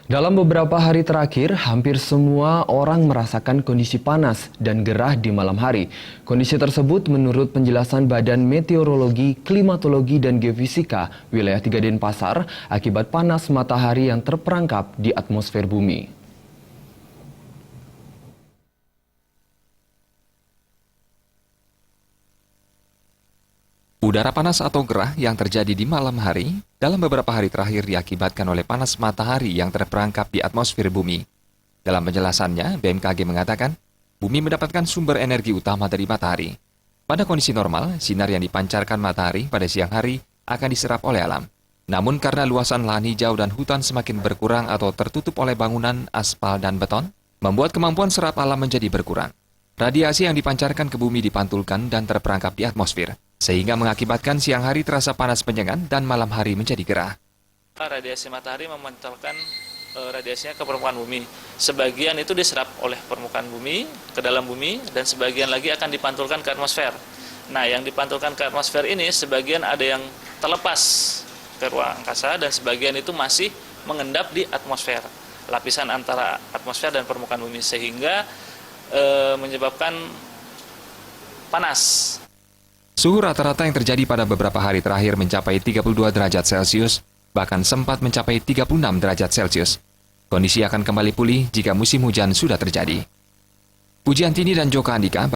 Dalam beberapa hari terakhir, hampir semua orang merasakan kondisi panas dan gerah di malam hari. Kondisi tersebut menurut penjelasan Badan Meteorologi, Klimatologi, dan Geofisika wilayah 3 Denpasar akibat panas matahari yang terperangkap di atmosfer bumi. Udara panas atau gerah yang terjadi di malam hari dalam beberapa hari terakhir diakibatkan oleh panas matahari yang terperangkap di atmosfer bumi. Dalam penjelasannya, BMKG mengatakan, bumi mendapatkan sumber energi utama dari matahari. Pada kondisi normal, sinar yang dipancarkan matahari pada siang hari akan diserap oleh alam. Namun karena luasan lahan hijau dan hutan semakin berkurang atau tertutup oleh bangunan, aspal, dan beton, membuat kemampuan serap alam menjadi berkurang. Radiasi yang dipancarkan ke bumi dipantulkan dan terperangkap di atmosfer, sehingga mengakibatkan siang hari terasa panas menyengat dan malam hari menjadi gerah. Radiasi matahari memantulkan radiasinya ke permukaan bumi. Sebagian itu diserap oleh permukaan bumi, ke dalam bumi, dan sebagian lagi akan dipantulkan ke atmosfer. Nah, yang dipantulkan ke atmosfer ini, sebagian ada yang terlepas ke ruang angkasa, dan sebagian itu masih mengendap di atmosfer. Lapisan antara atmosfer dan permukaan bumi, sehingga menyebabkan panas. Suhu rata-rata yang terjadi pada beberapa hari terakhir mencapai 32 derajat Celcius, bahkan sempat mencapai 36 derajat Celcius. Kondisi akan kembali pulih jika musim hujan sudah terjadi. Pujiantini dan Joko Andika.